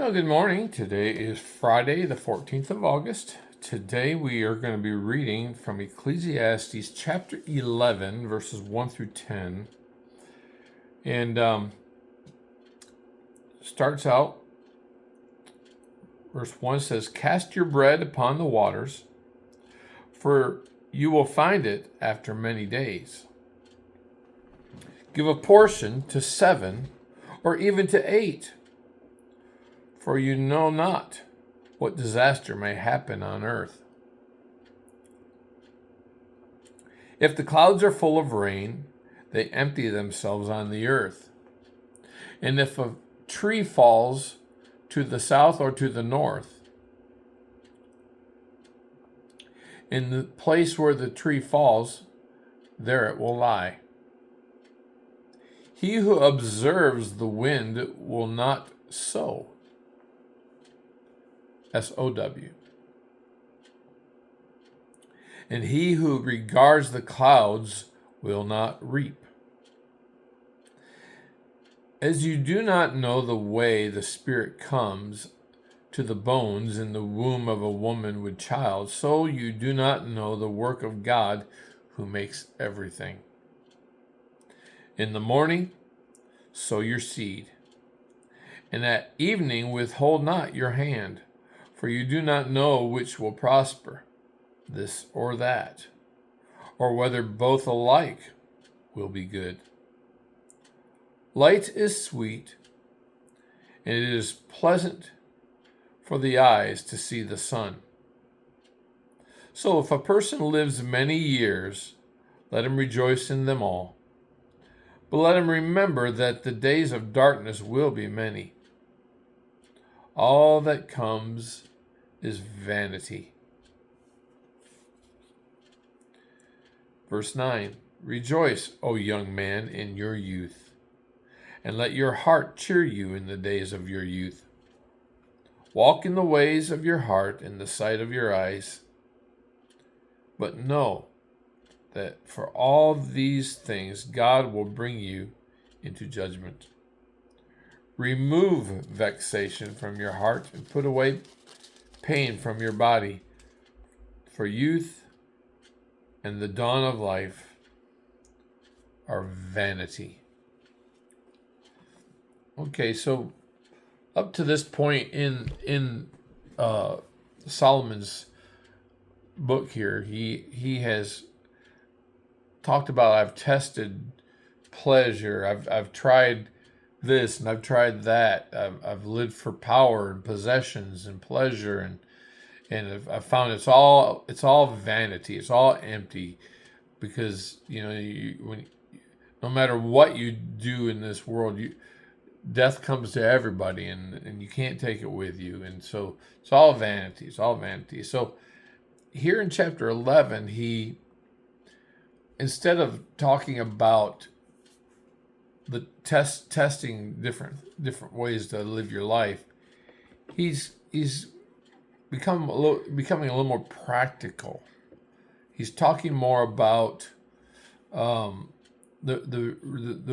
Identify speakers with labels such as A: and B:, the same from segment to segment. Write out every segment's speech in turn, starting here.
A: Well, good morning. Today is Friday, the 14th of August. Today we are going to be reading from Ecclesiastes chapter 11, verses 1 through 10. And starts out, verse 1 says, "Cast your bread upon the waters, for you will find it after many days. Give a portion to 7, or even to 8. For you know not what disaster may happen on earth. If the clouds are full of rain, they empty themselves on the earth. And if a tree falls to the south or to the north, in the place where the tree falls, there it will lie. He who observes the wind will not sow." S-O-W. "And he who regards the clouds will not reap. As you do not know the way the Spirit comes to the bones in the womb of a woman with child, so you do not know the work of God who makes everything. In the morning, sow your seed, and at evening withhold not your hand, for you do not know which will prosper, this or that, or whether both alike will be good. Light is sweet, and it is pleasant for the eyes to see the sun. So if a person lives many years, let him rejoice in them all. But let him remember that the days of darkness will be many. All that comes is vanity." Verse 9, "Rejoice, O young man, in your youth, and let your heart cheer you in the days of your youth. Walk in the ways of your heart in the sight of your eyes. But know that for all these things God will bring you into judgment. Remove vexation from your heart and put away pain from your body, for youth and the dawn of life are vanity." Okay, so up to this point in Solomon's book here, he has talked about, I've tested pleasure, I've tried this and I've tried that, I've lived for power and possessions and pleasure, and I've found it's all vanity, it's all empty, because no matter what you do in this world, death comes to everybody, and you can't take it with you, and so it's all vanity. It's all vanity. So here in chapter 11, he, instead of talking about the testing different ways to live your life, he's becoming a little more practical. He's talking more about the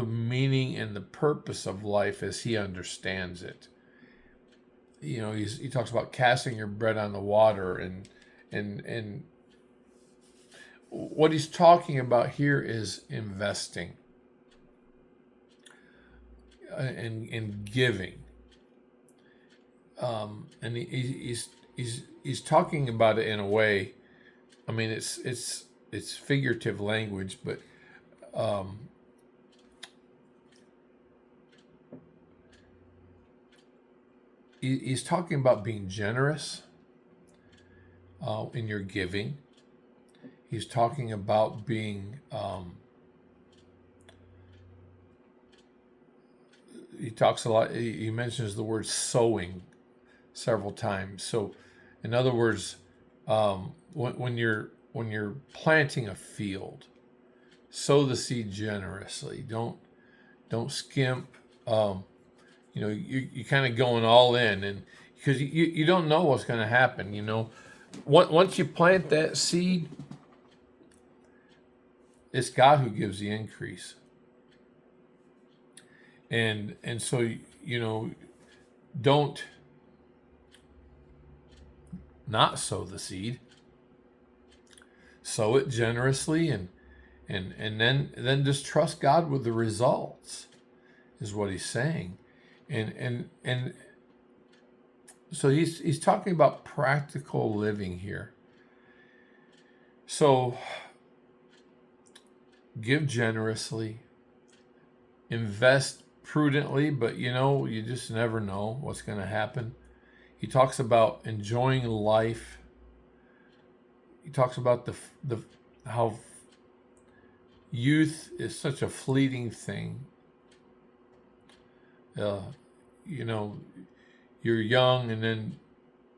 A: meaning and the purpose of life as he understands it. He talks about casting your bread on the water, and what he's talking about here is investing and giving. And he's talking about it in a way. I mean, it's figurative language, but he's talking about being generous in your giving. He's talking about being. He talks a lot. He mentions the word sowing several times. So, in other words, when you're planting a field, sow the seed generously. Don't skimp. You kind of going all in, and because you don't know what's going to happen. Once you plant that seed, it's God who gives the increase. And so don't not sow the seed. Sow it generously, and then just trust God with the results, is what he's saying. And so he's talking about practical living here. So give generously, invest prudently, but you just never know what's going to happen. He talks about enjoying life. He talks about the how youth is such a fleeting thing. You know, you're young and then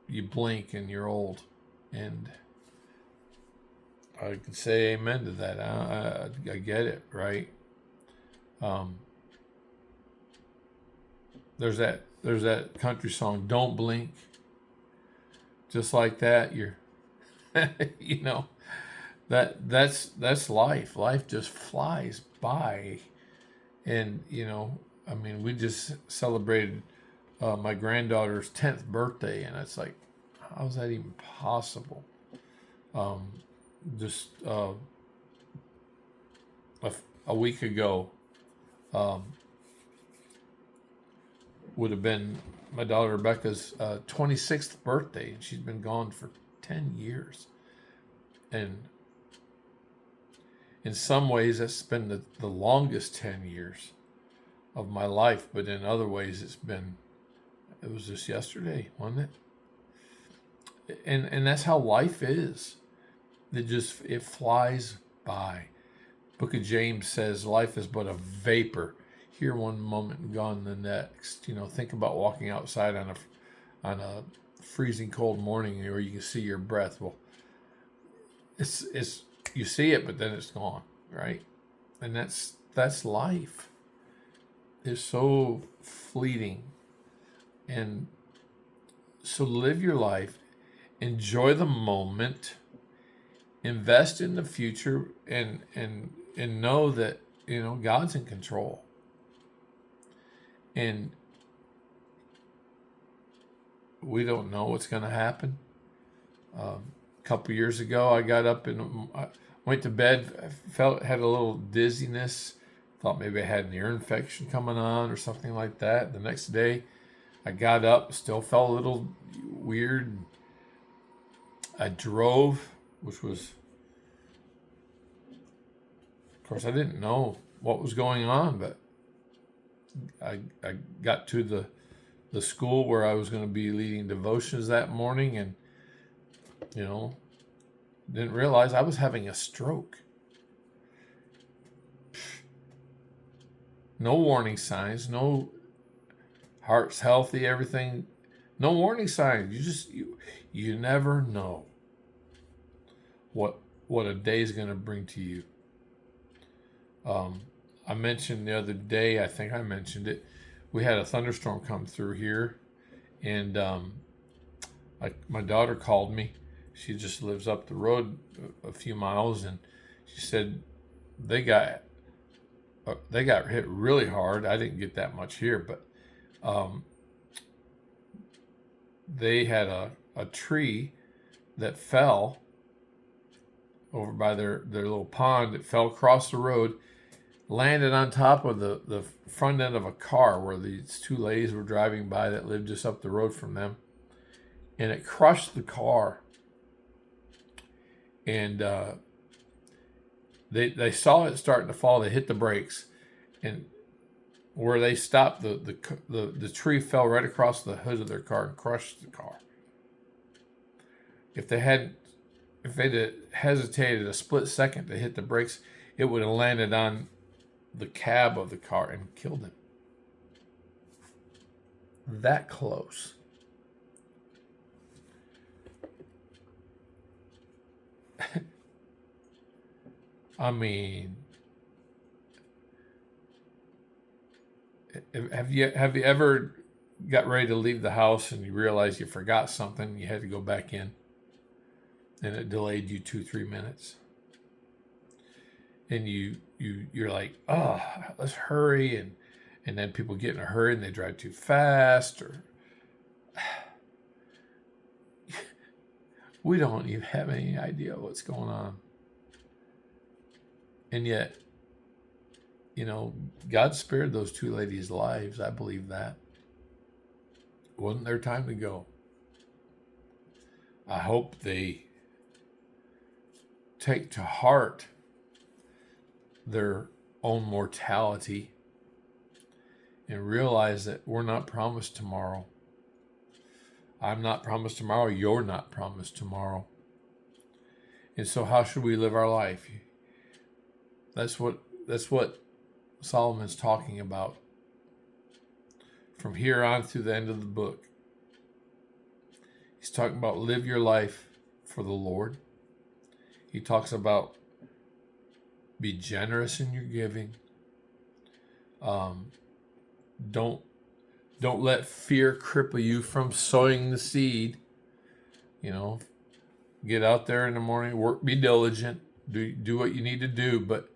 A: you blink and you're old. And I can say amen to that. I get it, right? There's that country song, "Don't Blink." Just like that, you're, that's life. Life just flies by, and I mean, we just celebrated my granddaughter's 10th birthday, and it's like, how's that even possible? Just a week ago would have been my daughter Rebecca's 26th birthday, and she's been gone for 10 years. And in some ways, that's been the longest 10 years of my life, but in other ways, it was just yesterday, wasn't it? And that's how life is. It flies by. Book of James says life is but a vapor, here one moment and gone the next. Think about walking outside on a freezing cold morning where you can see your breath. Well, it's you see it, but then it's gone, right? And that's life. It's so fleeting. And so live your life, enjoy the moment, invest in the future, and know that God's in control. And we don't know what's going to happen. A couple years ago, I got up and I went to bed. Had a little dizziness. Thought maybe I had an ear infection coming on or something like that. The next day, I got up, still felt a little weird. I drove, which was, of course, I didn't know what was going on, but I got to the school where I was going to be leading devotions that morning, and didn't realize I was having a stroke. No warning signs, no heart's healthy, everything, no warning signs. You never know what a day is going to bring to you. I mentioned the other day, I think I mentioned it, we had a thunderstorm come through here, and my daughter called me. She just lives up the road a few miles, and she said they got hit really hard. I didn't get that much here, but they had a tree that fell over by their little pond. It fell across the road, landed on top of the front end of a car where these two ladies were driving by that lived just up the road from them, and it crushed the car. And they saw it starting to fall. They hit the brakes, and where they stopped, the tree fell right across the hood of their car and crushed the car. If they'd hesitated a split second to hit the brakes, it would have landed on the cab of the car and killed him. That close. I mean, have you ever got ready to leave the house and you realized you forgot something, you had to go back in, and it delayed you 2-3 minutes, and you're like, oh, let's hurry, and then people get in a hurry and they drive too fast, or We don't even have any idea what's going on. And yet, God spared those two ladies' lives. I believe that. It wasn't their time to go. I hope they take to heart their own mortality and realize that we're not promised tomorrow. I'm not promised tomorrow. You're not promised tomorrow. And so how should we live our life? That's what Solomon's talking about from here on through the end of the book. He's talking about live your life for the Lord. He talks about be generous in your giving. Don't let fear cripple you from sowing the seed. Get out there in the morning, work, be diligent, do what you need to do. But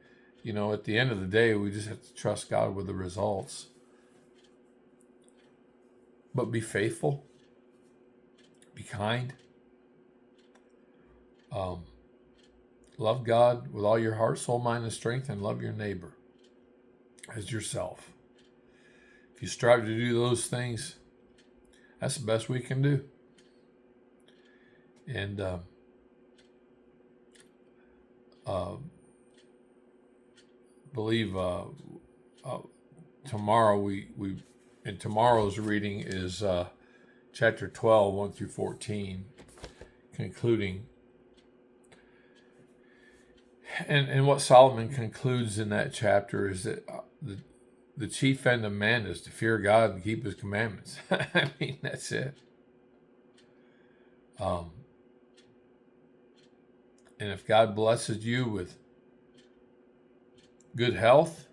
A: at the end of the day, we just have to trust God with the results. But be faithful, be kind. Love God with all your heart, soul, mind, and strength, and love your neighbor as yourself. If you strive to do those things, that's the best we can do. And believe tomorrow we in tomorrow's reading is chapter 12, 1 through 14, concluding. And what Solomon concludes in that chapter is that the chief end of man is to fear God and keep his commandments. I mean, that's it. And if God blesses you with good health,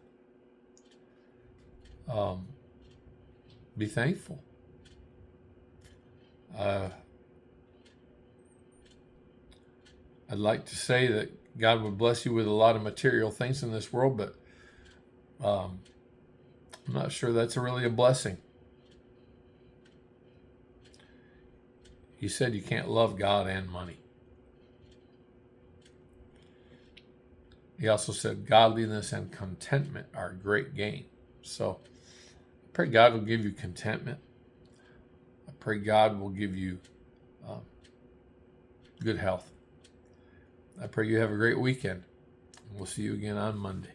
A: be thankful. I'd like to say that God would bless you with a lot of material things in this world, but I'm not sure that's really a blessing. He said you can't love God and money. He also said godliness and contentment are great gain. So I pray God will give you contentment. I pray God will give you good health. I pray you have a great weekend. We'll see you again on Monday.